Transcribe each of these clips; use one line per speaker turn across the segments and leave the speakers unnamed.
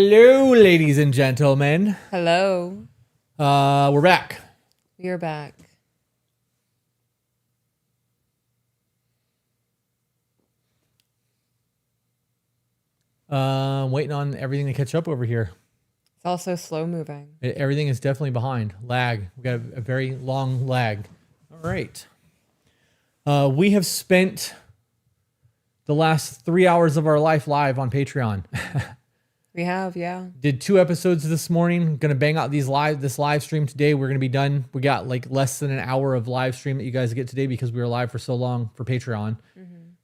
Hello, ladies and gentlemen.
Hello.
We're back.
We are back.
Waiting on everything to catch up over here.
It's also slow moving.
Everything is definitely behind. Lag. We got a very long lag. All right. We have spent the last 3 hours of our life live on Patreon.
We have, yeah.
Did 2 episodes this morning. Gonna bang out this live stream today. We're gonna be done. We got like less than an hour of live stream that you guys get today because we were live for so long for Patreon.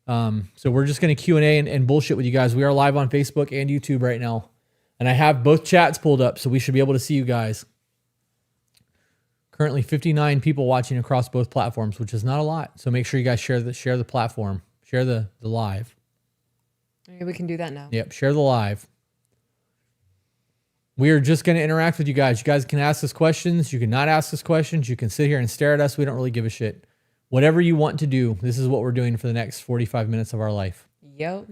So we're just gonna Q&A and bullshit with you guys. We are live on Facebook and YouTube right now, and I have both chats pulled up, so we should be able to see you guys. Currently 59 people watching across both platforms, which is not a lot. So make sure you guys share the platform, share the live.
Okay, we can do that now.
Yep, share the live. We are just going to interact with you guys. You guys can ask us questions. You can not ask us questions. You can sit here and stare at us. We don't really give a shit. Whatever you want to do, this is what we're doing for the next 45 minutes of our life.
Yep.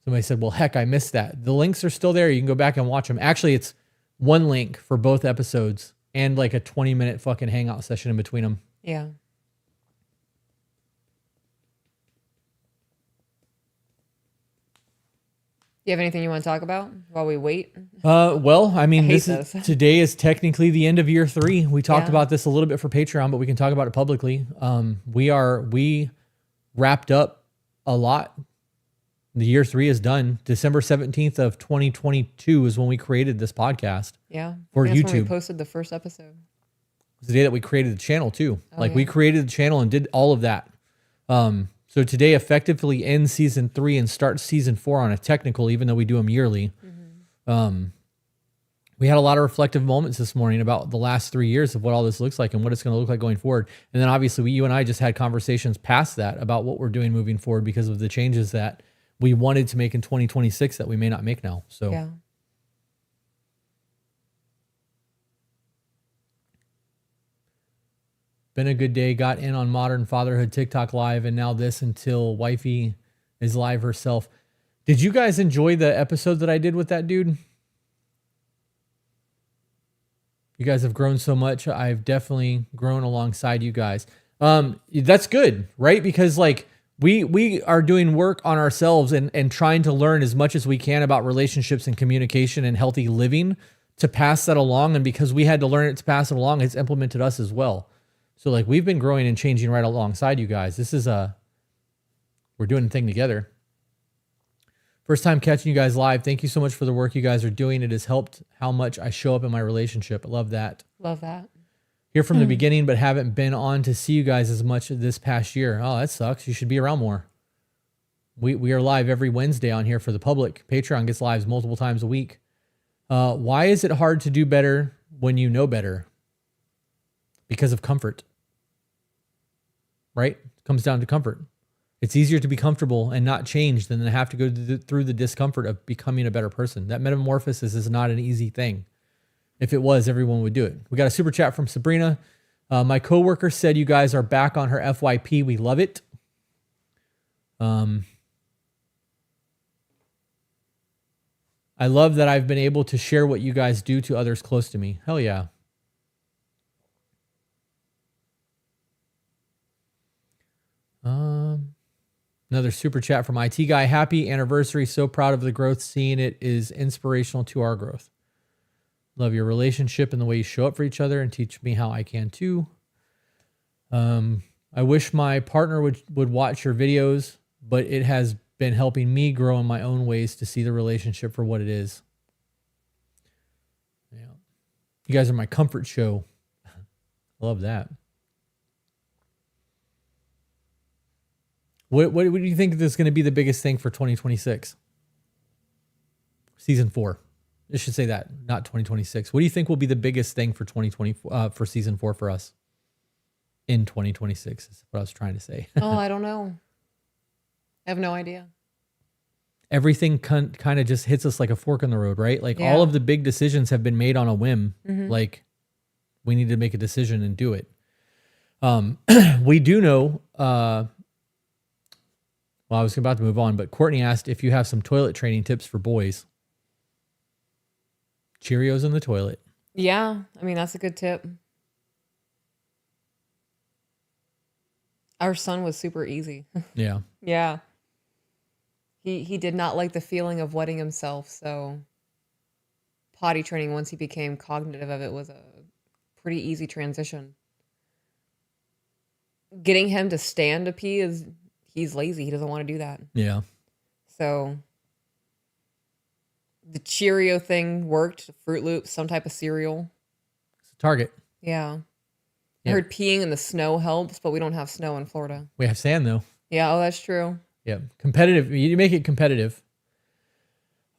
Somebody said, well, heck, I missed that. The links are still there. You can go back and watch them. Actually, it's one link for both episodes and like a 20-minute fucking hangout session in between them.
Yeah. Do you have anything you want to talk about while we wait?
Well, I mean,
this.
Today is technically the end of year 3. We talked about this a little bit for Patreon, but we can talk about it publicly. We wrapped up a lot. The year 3 is done. December 17th of 2022 is when we created this podcast.
Yeah.
For
That's
YouTube.
when we posted the first episode.
It's the day that we created the channel too.
Oh,
we created the channel and did all of that. So today effectively ends season 3 and starts season 4 on a technical, even though we do them yearly. We had a lot of reflective moments this morning about the last 3 years of what all this looks like and what it's going to look like going forward. And then obviously you and I just had conversations past that about what we're doing moving forward because of the changes that we wanted to make in 2026 that we may not make now. So
yeah.
Been a good day. Got in on Modern Fatherhood TikTok live and now this until wifey is live herself. Did you guys enjoy the episode that I did with that dude? You guys have grown so much. I've definitely grown alongside you guys. That's good, right? Because like we are doing work on ourselves and trying to learn as much as we can about relationships and communication and healthy living to pass that along. And because we had to learn it to pass it along, it's implemented us as well. So like we've been growing and changing right alongside you guys. This is we're doing a thing together. First time catching you guys live. Thank you so much for the work you guys are doing. It has helped how much I show up in my relationship. I love that.
Love that.
Here from the beginning, but haven't been on to see you guys as much this past year. Oh, that sucks. You should be around more. We are live every Wednesday on here for the public. Patreon gets lives multiple times a week. Why is it hard to do better when you know better? Because of comfort. Right? It comes down to comfort. It's easier to be comfortable and not change than to have to go through the discomfort of becoming a better person. That metamorphosis is not an easy thing. If it was, everyone would do it. We got a super chat from Sabrina. My coworker said you guys are back on her FYP. We love it. I love that I've been able to share what you guys do to others close to me. Hell yeah. Another super chat from IT Guy. Happy anniversary. So proud of the growth. Seeing it is inspirational to our growth. Love your relationship and the way you show up for each other and teach me how I can too. I wish my partner would watch your videos, but it has been helping me grow in my own ways to see the relationship for what it is. Yeah. You guys are my comfort show. Love that. What do you think is going to be the biggest thing for 2026? Season 4. I should say that, not 2026. What do you think will be the biggest thing for 2020 for season 4 for us in 2026? Is what I was trying to say.
Oh, I don't know. I have no idea.
Everything kind of just hits us like a fork in the road, right? Like all of the big decisions have been made on a whim. Like we need to make a decision and do it. We do know, Well, I was about to move on, but Courtney asked if you have some toilet training tips for boys. Cheerios in the toilet.
Yeah, I mean, that's a good tip. Our son was super easy.
Yeah.
Yeah. He did not like the feeling of wetting himself, so potty training, once he became cognitive of it, was a pretty easy transition. Getting him to stand to pee he's lazy. He doesn't want to do that.
Yeah.
So the Cheerio thing worked. Fruit Loops, some type of cereal.
It's a Target.
Yeah. I
Yeah.
heard peeing in the snow helps, but we don't have snow in Florida.
We have sand though.
Yeah, oh, that's true.
Yeah. Competitive. You make it competitive.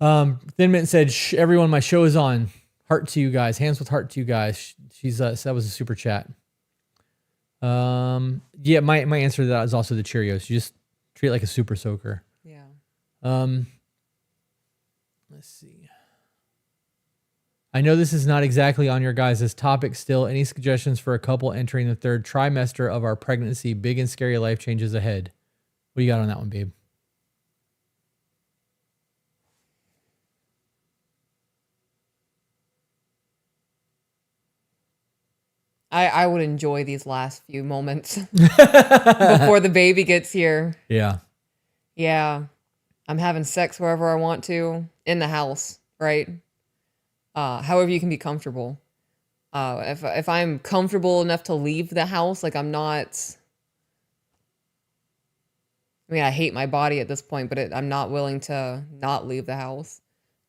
Thin Mint said, everyone, my show is on. Heart to you guys. Hands with heart to you guys. She's that was a super chat. Yeah, my answer to that is also the Cheerios. You just treat it like a super soaker.
Yeah.
Let's see. I know this is not exactly on your guys' topic still. Any suggestions for a couple entering the third trimester of our pregnancy? Big and scary life changes ahead. What do you got on that one, babe?
I would enjoy these last few moments before the baby gets here.
Yeah.
Yeah. I'm having sex wherever I want to in the house, right? However you can be comfortable. If I'm comfortable enough to leave the house, like I'm not. I mean, I hate my body at this point, but I'm not willing to not leave the house.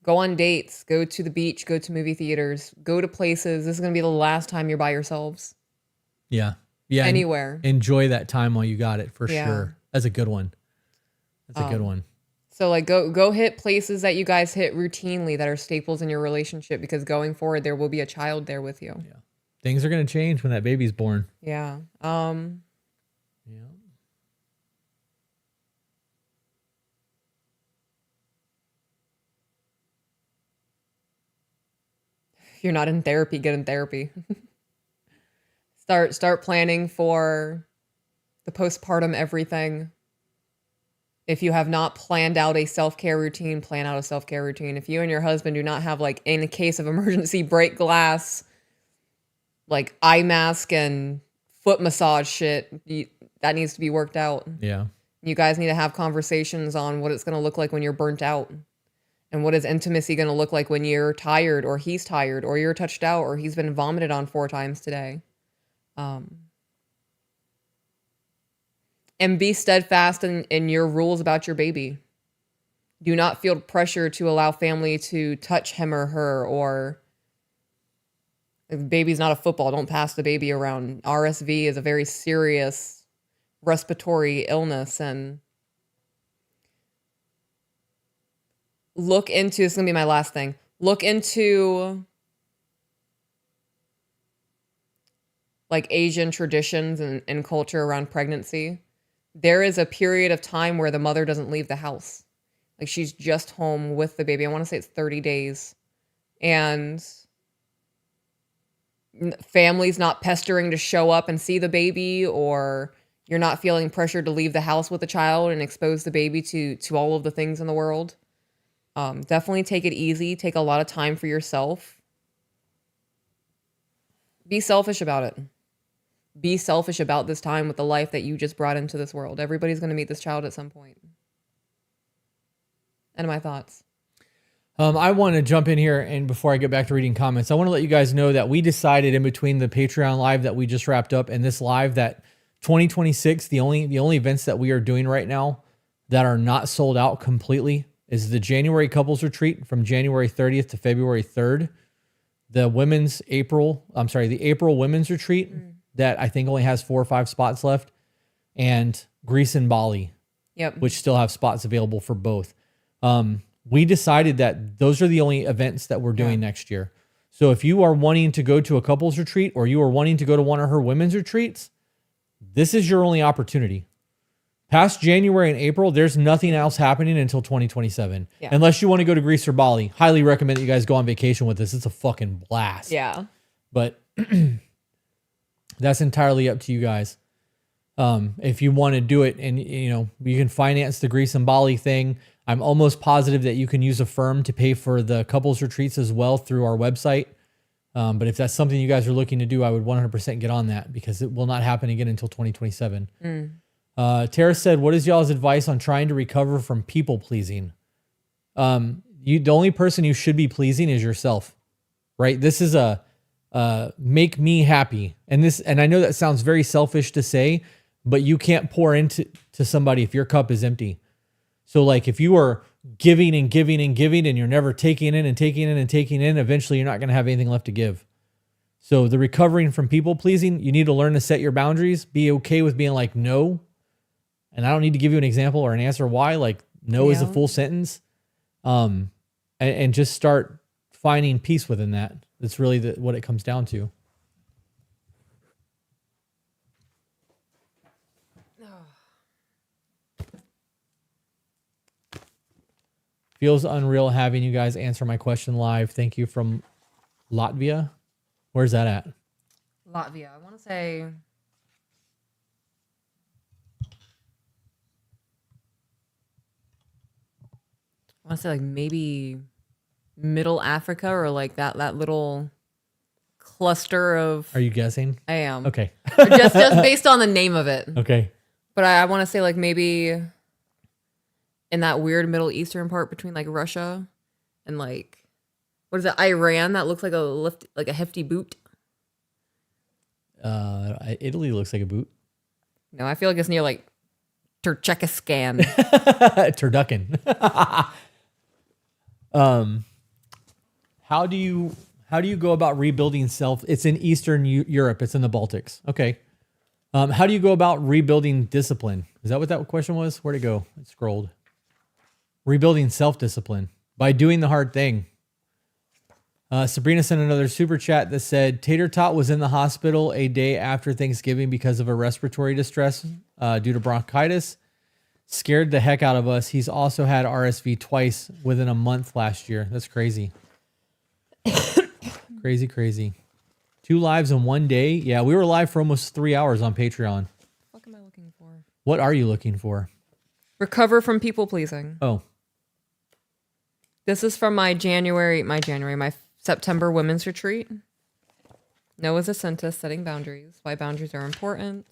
Go on dates, go to the beach, go to movie theaters, go to places. This is going to be the last time you're by yourselves.
Yeah. Yeah.
Anywhere.
Enjoy that time while you got it, for
Yeah.
sure. That's a good one. That's a good one.
So like go hit places that you guys hit routinely that are staples in your relationship, because going forward there will be a child there with you.
Yeah. Things are going to change when that baby's born.
Yeah.
Yeah.
If you're not in therapy, get in therapy. Start planning for the postpartum everything. If you have not planned out a self-care routine, plan out a self-care routine. If you and your husband do not have, like, in a case of emergency, break glass, like eye mask and foot massage shit, that needs to be worked out.
Yeah.
You guys need to have conversations on what it's going to look like when you're burnt out. And what is intimacy going to look like when you're tired, or he's tired, or you're touched out, or he's been vomited on 4 times today. And be steadfast in your rules about your baby. Do not feel pressure to allow family to touch him or her, or if the baby's not a football, don't pass the baby around. RSV is a very serious respiratory illness, and look into, this is going to be my last thing. Look into like Asian traditions and culture around pregnancy. There is a period of time where the mother doesn't leave the house. Like she's just home with the baby. I want to say it's 30 days. And family's not pestering to show up and see the baby, or you're not feeling pressured to leave the house with the child and expose the baby to all of the things in the world. Definitely take it easy. Take a lot of time for yourself. Be selfish about it. Be selfish about this time with the life that you just brought into this world. Everybody's going to meet this child at some point. End of my thoughts.
I want to jump in here, and before I get back to reading comments, I want to let you guys know that we decided in between the Patreon live that we just wrapped up and this live that 2026, the only events that we are doing right now that are not sold out completely is the January couples retreat from January 30th to February 3rd. The April women's retreat that I think only has 4 or 5 spots left, and Greece and Bali, which still have spots available for both. We decided that those are the only events that we're doing next year. So if you are wanting to go to a couples retreat, or you are wanting to go to one of her women's retreats, this is your only opportunity. Past January and April, there's nothing else happening until 2027. Yeah. Unless you want to go to Greece or Bali. Highly recommend that you guys go on vacation with us. It's a fucking blast.
Yeah.
But that's entirely up to you guys. If you want to do it, and you can finance the Greece and Bali thing. I'm almost positive that you can use a firm to pay for the couples retreats as well through our website. But if that's something you guys are looking to do, I would 100% get on that, because it will not happen again until 2027. Tara said, what is y'all's advice on trying to recover from people pleasing? The only person you should be pleasing is yourself, right? This is a make me happy. And I know that sounds very selfish to say, but you can't pour into somebody if your cup is empty. So like if you are giving and giving and giving and you're never taking in and taking in and taking in, eventually you're not going to have anything left to give. So the recovering from people pleasing, you need to learn to set your boundaries, be okay with being like, no. And I don't need to give you an example or an answer why, like no is a full sentence. And just start finding peace within that. That's really what it comes down to. Feels unreal having you guys answer my question live. Thank you from Latvia. Where's that at?
Latvia. I want to say... like maybe Middle Africa, or like that little cluster of...
Are you guessing?
I am.
Okay.
just based on the name of it.
Okay.
But I want to say like maybe in that weird Middle Eastern part between like Russia and like, what is it, Iran? That looks like a hefty boot.
Italy looks like a boot.
No, I feel like it's near like Turkmenistan.
Turducken. How do you go about rebuilding self? It's in Eastern Europe. It's in the Baltics. Okay. How do you go about rebuilding discipline? Is that what that question was? Where'd it go? It scrolled. Rebuilding self-discipline by doing the hard thing. Sabrina sent another super chat that said, Tater Tot was in the hospital a day after Thanksgiving because of a respiratory distress due to bronchitis. Scared the heck out of us. He's also had RSV twice within a month last year. That's crazy. Crazy. 2 lives in one day. Yeah, we were live for almost 3 hours on Patreon.
What am I looking for?
What are you looking for?
Recover from people pleasing.
Oh.
This is from my September women's retreat. Noah's a scientist, setting boundaries. Why boundaries are important.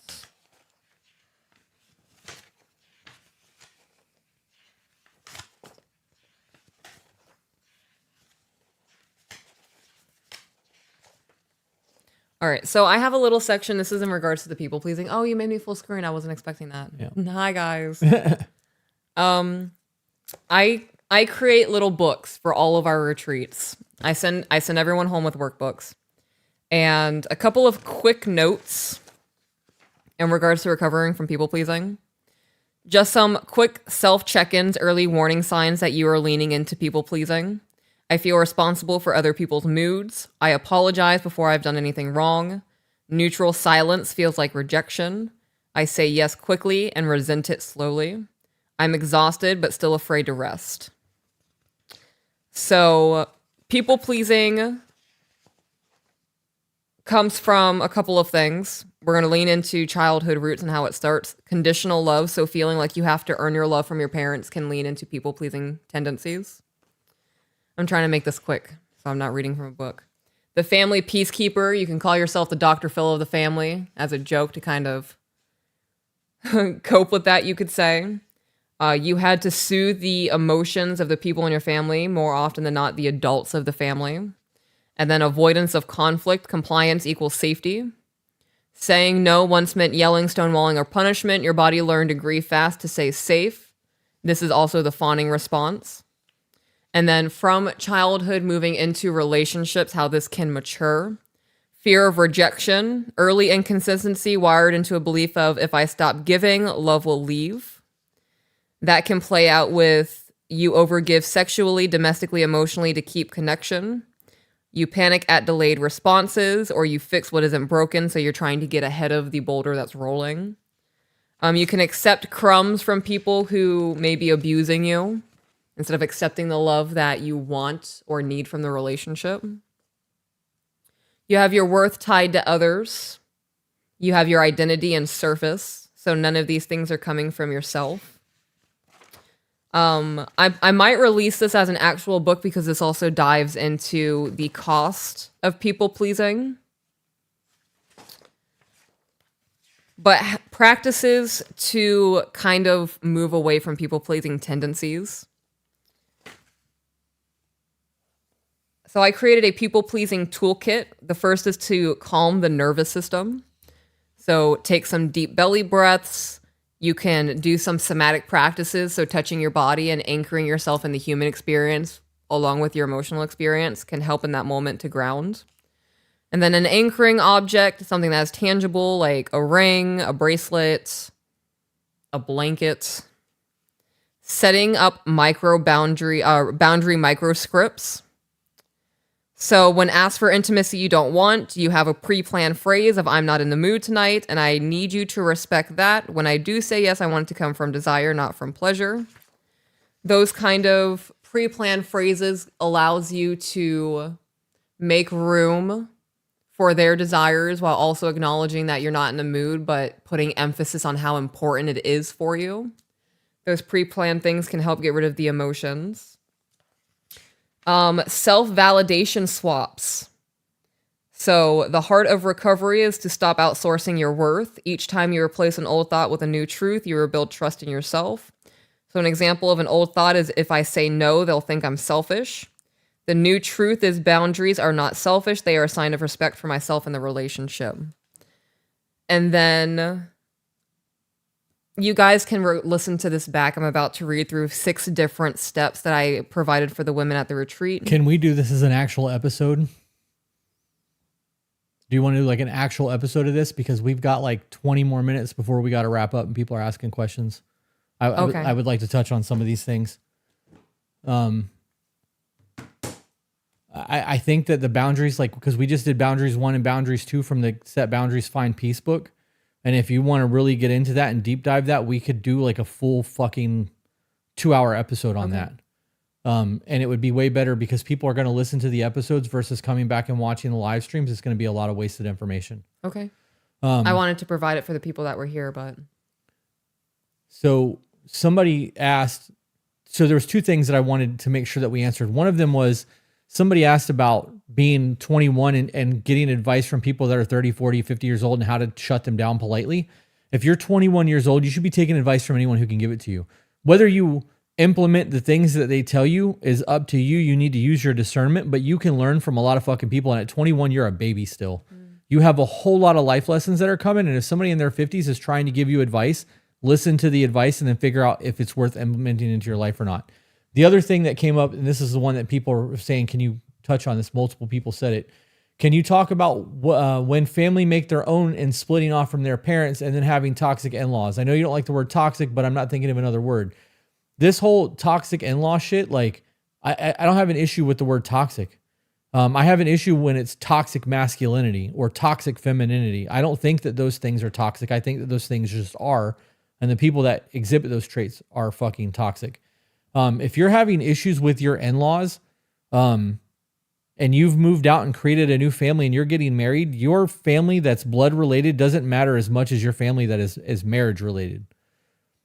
All right, so I have a little section. This is in regards to the people pleasing. Oh, you made me full screen. I wasn't expecting that.
Yeah.
Hi, guys. I create little books for all of our retreats. I send everyone home with workbooks and a couple of quick notes in regards to recovering from people pleasing. Just some quick self check-ins, early warning signs that you are leaning into people pleasing. I feel responsible for other people's moods. I apologize before I've done anything wrong. Neutral silence feels like rejection. I say yes quickly and resent it slowly. I'm exhausted but still afraid to rest. So, people pleasing comes from a couple of things. We're going to lean into childhood roots and how it starts. Conditional love, so feeling like you have to earn your love from your parents, can lean into people pleasing tendencies. I'm trying to make this quick, so I'm not reading from a book. The family peacekeeper, you can call yourself the Dr. Phil of the family as a joke to kind of cope with that, you could say. You had to soothe the emotions of the people in your family, more often than not the adults of the family. And then avoidance of conflict, compliance equals safety. Saying no once meant yelling, stonewalling, or punishment. Your body learned to grieve fast to stay safe. This is also the fawning response. And then from childhood moving into relationships, how this can mature. Fear of rejection, early inconsistency wired into a belief of if I stop giving, love will leave. That can play out with you overgive sexually, domestically, emotionally to keep connection. You panic at delayed responses, or you fix what isn't broken, so you're trying to get ahead of the boulder that's rolling. You can accept crumbs from people who may be abusing you instead of accepting the love that you want or need from the relationship. You have your worth tied to others. You have your identity and surface. So none of these things are coming from yourself. I might release this as an actual book because this also dives into the cost of people pleasing. But practices to kind of move away from people pleasing tendencies. So I created a people pleasing toolkit. The first is to calm the nervous system. So take some deep belly breaths. You can do some somatic practices. So touching your body and anchoring yourself in the human experience along with your emotional experience can help in that moment to ground. And then an anchoring object, something that is tangible, like a ring, a bracelet, a blanket. Setting up boundary micro scripts. So when asked for intimacy you don't want, you have a pre-planned phrase of I'm not in the mood tonight, and I need you to respect that. When I do say yes, I want it to come from desire, not from pleasure. Those kind of pre-planned phrases allows you to make room for their desires while also acknowledging that you're not in the mood, but putting emphasis on how important it is for you. Those pre-planned things can help get rid of the emotions. Self-validation swaps. So the heart of recovery is to stop outsourcing your worth. Each time you replace an old thought with a new truth, you rebuild trust in yourself. So an example of an old thought is if I say no, they'll think I'm selfish. The new truth is boundaries are not selfish. They are a sign of respect for myself and the relationship. And then you guys can listen to this back. I'm about to read through 6 different steps that I provided for the women at the retreat.
Can we do this as an actual episode? Do you want to do like an actual episode of this? Because we've got like 20 more minutes before we got to wrap up and people are asking questions. I would like to touch on some of these things. I think that the boundaries, like, because we just did boundaries 1 and boundaries 2 from the Set Boundaries Find Peace book. And if you want to really get into that and deep dive that, we could do like a full fucking 2-hour episode on that. And it would be way better because people are going to listen to the episodes versus coming back and watching the live streams. It's going to be a lot of wasted information.
Okay. I wanted to provide it for the people that were here, but.
So somebody asked, so there was 2 things that I wanted to make sure that we answered. One of them was somebody asked about being 21 and getting advice from people that are 30, 40, 50 years old and how to shut them down politely. If you're 21 years old, you should be taking advice from anyone who can give it to you. Whether you implement the things that they tell you is up to you. You need to use your discernment, but you can learn from a lot of fucking people. And at 21, you're a baby still. You have a whole lot of life lessons that are coming. And if somebody in their 50s is trying to give you advice, listen to the advice and then figure out if it's worth implementing into your life or not. The other thing that came up, and this is the one that people are saying, can you touch on this? Multiple people said it. Can you talk about when family make their own and splitting off from their parents and then having toxic in-laws? I know you don't like the word toxic, but I'm not thinking of another word. This whole toxic in-law shit, like, I don't have an issue with the word toxic. I have an issue when it's toxic masculinity or toxic femininity. I don't think that those things are toxic. I think that those things just are. And the people that exhibit those traits are fucking toxic. If you're having issues with your in-laws, and you've moved out and created a new family and you're getting married, your family that's blood related doesn't matter as much as your family that is marriage related.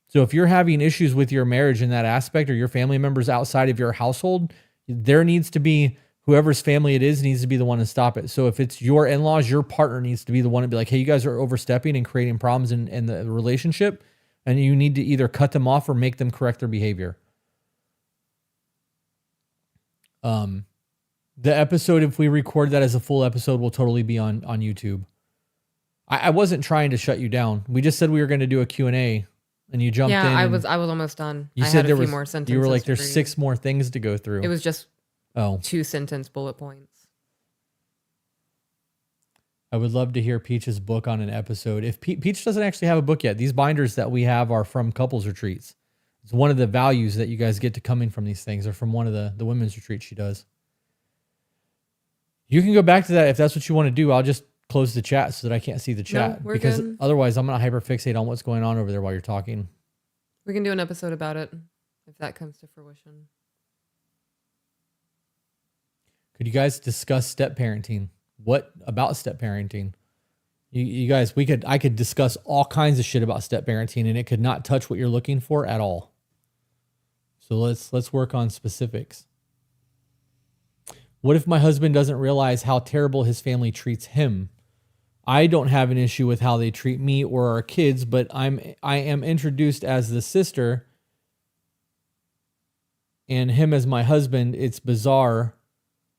So if you're having issues with your marriage in that aspect or your family members outside of your household, there needs to be whoever's family it is needs to be the one to stop it. So if it's your in-laws, your partner needs to be the one to be like, hey, you guys are overstepping and creating problems in the relationship. And you need to either cut them off or make them correct their behavior. The episode, if we record that as a full episode, will totally be on YouTube. I wasn't trying to shut you down. We just said we were going to do a Q&A and you jumped in.
Yeah, I was almost done.
You
I
said
had a few more sentences.
You were like, there's 6 more things to go through.
It was just 2-sentence bullet points.
I would love to hear Peach's book on an episode. If Peach doesn't actually have a book yet, these binders that we have are from couples retreats. It's one of the values that you guys get to coming from these things, or from one of the women's retreats she does. You can go back to that if that's what you want to do. I'll just close the chat so that I can't see the chat, because good. Otherwise I'm going to hyperfixate on what's going on over there while you're talking.
We can do an episode about it if that comes to fruition. Could
you guys discuss step parenting? What about step parenting? You guys, I could discuss all kinds of shit about step parenting, and it could not touch what you're looking for at all. So let's work on specifics. What if my husband doesn't realize how terrible his family treats him? I don't have an issue with how they treat me or our kids, but I am introduced as the sister and him as my husband. It's bizarre.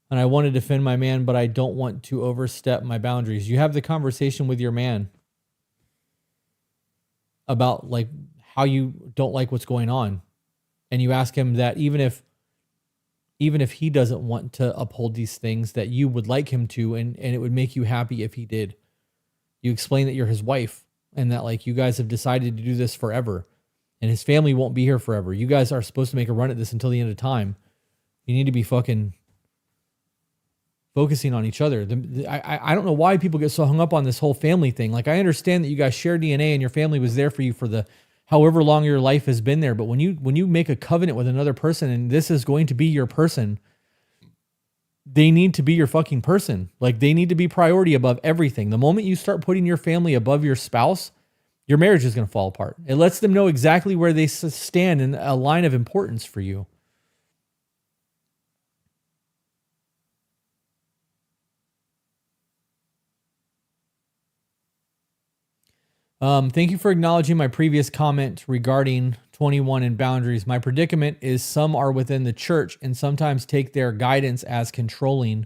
And I want to defend my man, but I don't want to overstep my boundaries. You have the conversation with your man about like how you don't like what's going on. And you ask him that even if he doesn't want to uphold these things, that you would like him to, and it would make you happy if he did. You explain that you're his wife and that like you guys have decided to do this forever and his family won't be here forever. You guys are supposed to make a run at this until the end of time. You need to be fucking focusing on each other. I don't know why people get so hung up on this whole family thing. Like, I understand that you guys share DNA and your family was there for you for the however long your life has been there. But when you make a covenant with another person and this is going to be your person, they need to be your fucking person. Like, they need to be priority above everything. The moment you start putting your family above your spouse, your marriage is going to fall apart. It lets them know exactly where they stand in a line of importance for you. Thank you for acknowledging my previous comment regarding 21 and boundaries. My predicament is some are within the church and sometimes take their guidance as controlling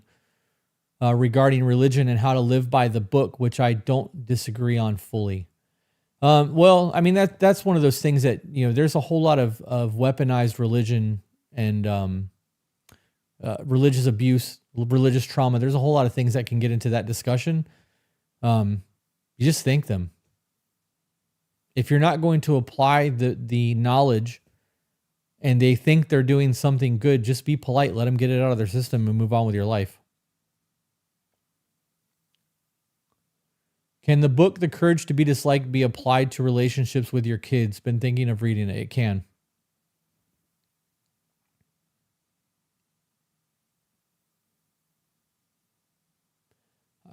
regarding religion and how to live by the book, which I don't disagree on fully. Well, I mean, that's one of those things that, you know, there's a whole lot of weaponized religion and religious abuse, religious trauma. There's a whole lot of things that can get into that discussion. You just think them. If you're not going to apply the knowledge and they think they're doing something good, just be polite. Let them get it out of their system and move on with your life. Can the book, The Courage to be Disliked, be applied to relationships with your kids? Been thinking of reading it. It can.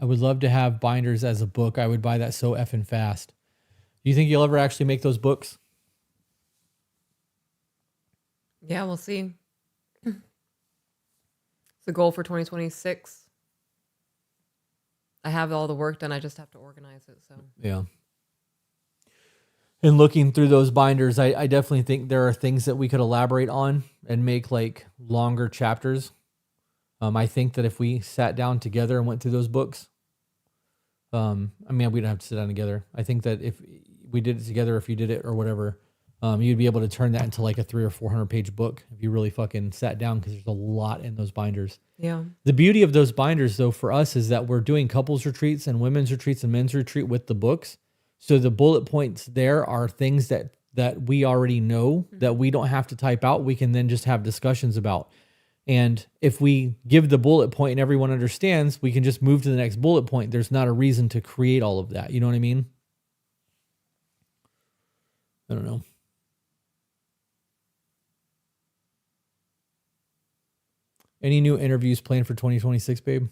I would love to have binders as a book. I would buy that so effing fast. Do you think you'll ever actually make those books?
Yeah, we'll see. It's the goal for 2026. I have all the work done. I just have to organize it. So
yeah. And looking through those binders, I definitely think there are things that we could elaborate on and make like longer chapters. I think that if we sat down together and went through those books, I mean, we don't have to sit down together. I think that if we did it together, if you did it or whatever, you'd be able to turn that into like a 300 or 400 page book if you really fucking sat down, because there's a lot in those binders.
yeah.
The beauty of those binders, though, for us is that we're doing couples retreats and women's retreats and men's retreat with the books. So the bullet points there are things that we already know that we don't have to type out. We can then just have discussions about. And if we give the bullet point and everyone understands, we can just move to the next bullet point. There's not a reason to create all of that. You know what I mean? I don't know. Any new interviews planned for 2026, babe?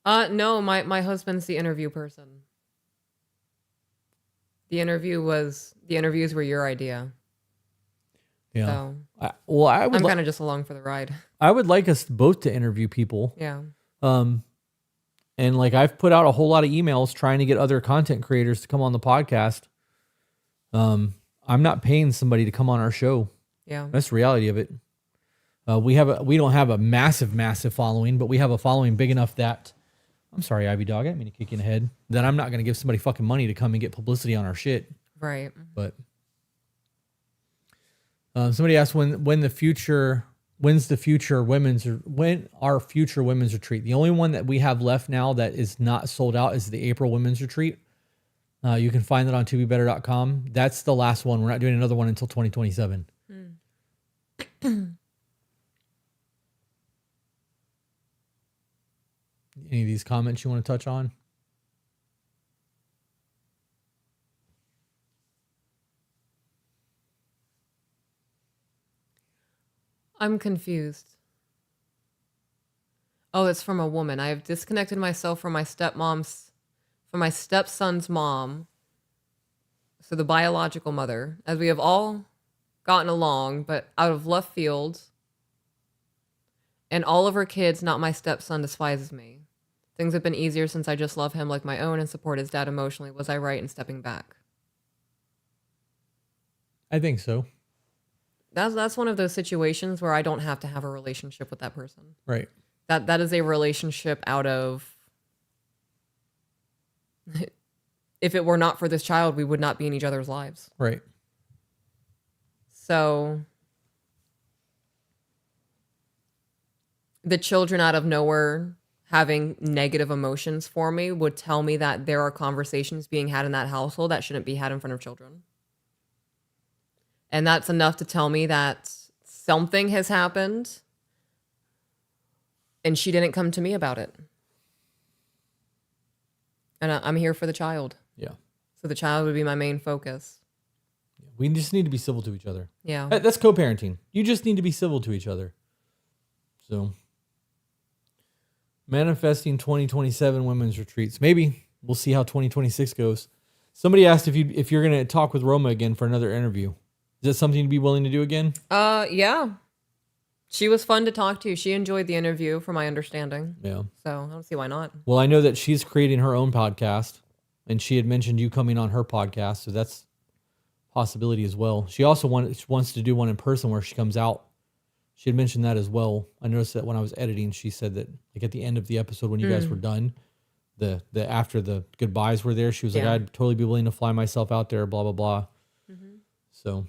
No, my husband's the interview person. The interviews were your idea.
Yeah.
So
I'm
kind of just along for the ride.
I would like us both to interview people.
Yeah.
And like I've put out a whole lot of emails trying to get other content creators to come on the podcast. I'm not paying somebody to come on our show.
Yeah.
That's the reality of it. We don't have a massive following, but we have a following big enough that, I'm sorry, Ivy Dog, I didn't mean to kick you in the head, that I'm not going to give somebody fucking money to come and get publicity on our shit.
Right.
But somebody asked when our future women's retreat. The only one that we have left now that is not sold out is the April women's retreat. You can find that on tobebetter.com. That's the last one. We're not doing another one until 2027. Any of these comments you want to touch on?
I'm confused. Oh, it's from a woman. I have disconnected myself from my stepmom's for my stepson's mom, so the biological mother, as we have all gotten along, but out of left field, and all of her kids, not my stepson, despises me. Things have been easier since I just love him like my own and support his dad emotionally. Was I right in stepping back?
I think so.
That's one of those situations where I don't have to have a relationship with that person.
Right.
That is a relationship out of, if it were not for this child, we would not be in each other's lives.
Right.
So the children out of nowhere having negative emotions for me would tell me that there are conversations being had in that household that shouldn't be had in front of children. And that's enough to tell me that something has happened and she didn't come to me about it. And I'm here for the child.
Yeah.
So the child would be my main focus.
We just need to be civil to each other.
Yeah.
That's co-parenting. You just need to be civil to each other. So, manifesting 2027 women's retreats. Maybe we'll see how 2026 goes. Somebody asked if you're going to talk with Roma again for another interview. Is that something you'd be willing to do again?
Yeah. She was fun to talk to. She enjoyed the interview, from my understanding.
Yeah.
So I don't see why not.
Well, I know that she's creating her own podcast, and she had mentioned you coming on her podcast, so that's a possibility as well. She also wants to do one in person where she comes out. She had mentioned that as well. I noticed that when I was editing, she said that like at the end of the episode when you guys were done, the after the goodbyes were there, she was like, I'd totally be willing to fly myself out there, blah, blah, blah. Mm-hmm. So.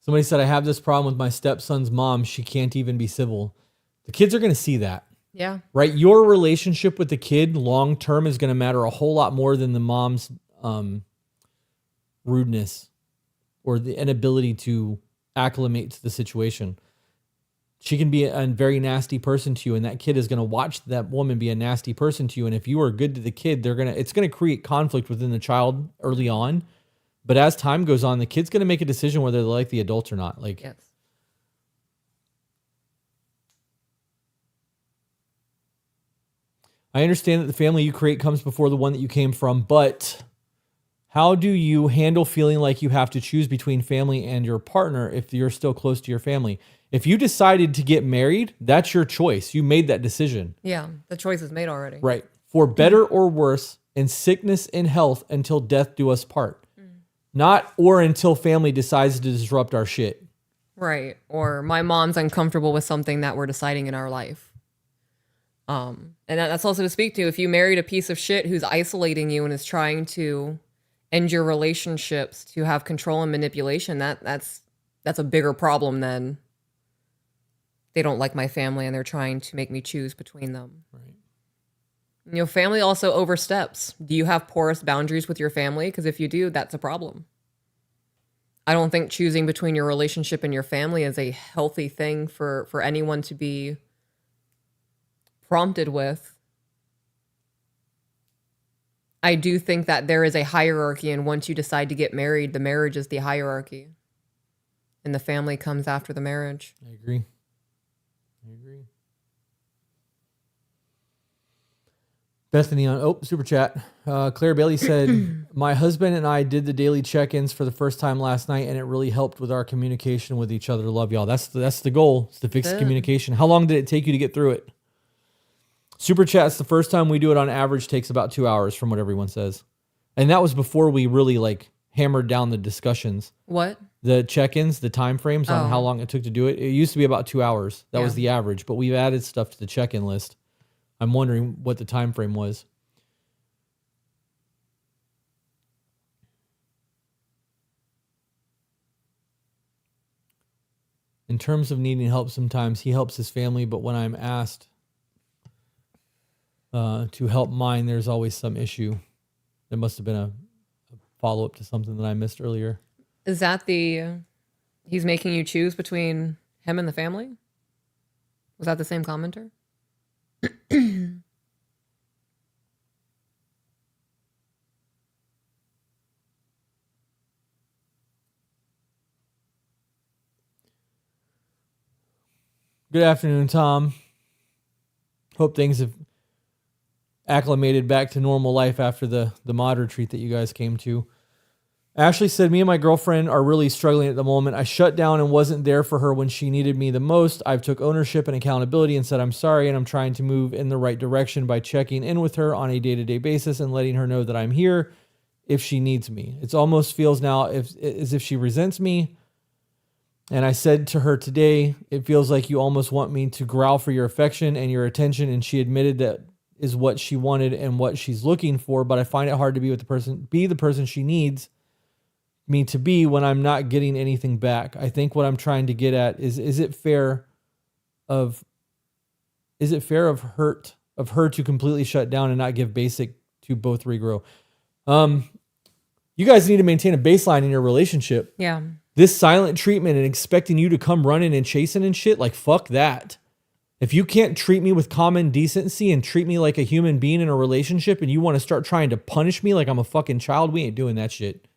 Somebody said, I have this problem with my stepson's mom. She can't even be civil. The kids are going to see that.
Yeah.
Right? Your relationship with the kid long-term is going to matter a whole lot more than the mom's rudeness or the inability to acclimate to the situation. She can be a very nasty person to you, and that kid is going to watch that woman be a nasty person to you. And if you are good to the kid, it's going to create conflict within the child early on. But as time goes on, the kid's going to make a decision whether they like the adults or not. Like,
yes.
I understand that the family you create comes before the one that you came from, but how do you handle feeling like you have to choose between family and your partner if you're still close to your family? If you decided to get married, that's your choice. You made that decision.
Yeah, the choice is made already.
Right. For better or worse, in sickness and health, until death do us part. Not or until family decides to disrupt our shit.
Right. Or my mom's uncomfortable with something that we're deciding in our life. And that's also to speak to, if you married a piece of shit who's isolating you and is trying to end your relationships to have control and manipulation, that's a bigger problem than they don't like my family and they're trying to make me choose between them.
Right.
You know, family also oversteps. Do you have porous boundaries with your family? Because if you do, that's a problem. I don't think choosing between your relationship and your family is a healthy thing for anyone to be prompted with. I do think that there is a hierarchy, and once you decide to get married, the marriage is the hierarchy. And the family comes after the marriage.
I agree. Bethany on super chat. Claire Bailey said, my husband and I did the daily check-ins for the first time last night, and it really helped with our communication with each other. Love y'all. That's the goal, is to fix the communication. How long did it take you to get through it? Super chat's the first time we do it on average takes about 2 hours from what everyone says. And that was before we really like hammered down the discussions.
What?
The check-ins, the time frames on how long it took to do it. It used to be about 2 hours. That was the average, but we've added stuff to the check-in list. I'm wondering what the time frame was. In terms of needing help, sometimes he helps his family, but when I'm asked to help mine, there's always some issue. There must have been a follow-up to something that I missed earlier.
Is that he's making you choose between him and the family? Was that the same commenter?
Good afternoon, Tom. Hope things have acclimated back to normal life after the mod retreat that you guys came to. Ashley said, me and my girlfriend are really struggling at the moment. I shut down and wasn't there for her when she needed me the most. I've took ownership and accountability and said I'm sorry, and I'm trying to move in the right direction by checking in with her on a day-to-day basis and letting her know that I'm here if she needs me. It almost feels now as if she resents me. And I said to her today, it feels like you almost want me to growl for your affection and your attention, and she admitted that is what she wanted and what she's looking for, but I find it hard to be the person she needs me to be when I'm not getting anything back. I think what I'm trying to get at is it fair of her to completely shut down and not give basic to both regrow? You guys need to maintain a baseline in your relationship.
Yeah.
This silent treatment and expecting you to come running and chasing and shit, like fuck that. If you can't treat me with common decency and treat me like a human being in a relationship and you want to start trying to punish me like I'm a fucking child, we ain't doing that shit.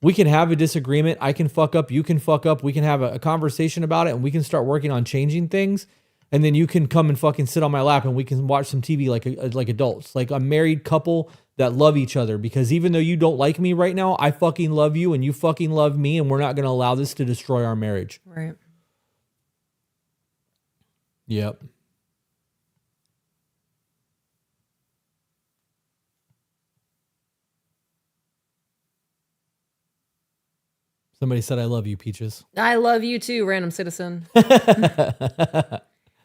We can have a disagreement. I can fuck up. You can fuck up. We can have a conversation about it and we can start working on changing things. And then you can come and fucking sit on my lap and we can watch some TV like adults, like a married couple that love each other. Because even though you don't like me right now, I fucking love you and you fucking love me. And we're not going to allow this to destroy our marriage.
Right.
Yep. Somebody said, I love you, Peaches.
I love you too, random citizen.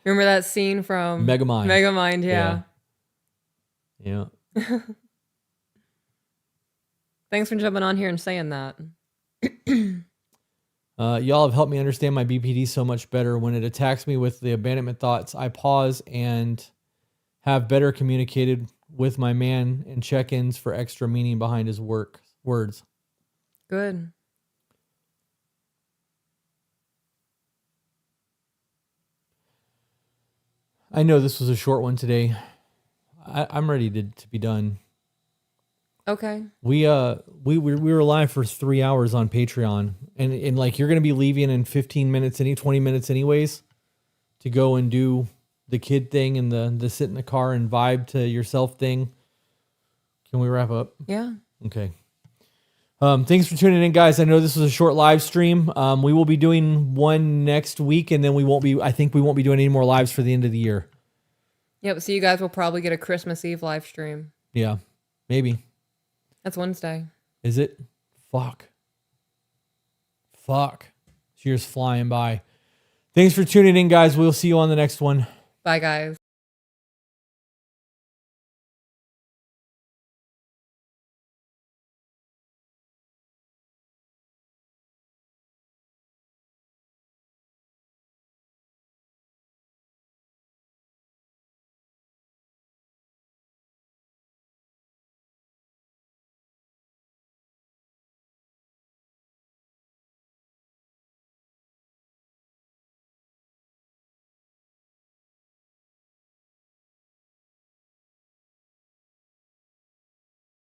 Remember that scene from
Megamind?
Megamind, yeah.
Yeah.
Thanks for jumping on here and saying that.
Y'all have helped me understand my BPD so much better. When it attacks me with the abandonment thoughts, I pause and have better communicated with my man and check-ins for extra meaning behind his words.
Good.
I know this was a short one today. I'm ready to be done.
Okay.
We were live for 3 hours on Patreon, and like you're gonna be leaving in 15 minutes, 20 minutes anyways, to go and do the kid thing and the sit in the car and vibe to yourself thing. Can we wrap up?
Yeah.
Okay. Thanks for tuning in, guys. I know this was a short live stream. We will be doing one next week, and then I think we won't be doing any more lives for the end of the year.
Yep. So you guys will probably get a Christmas Eve live stream.
Yeah, maybe.
That's Wednesday.
Is it? Fuck. Year's flying by. Thanks for tuning in, guys. We'll see you on the next one.
Bye, guys.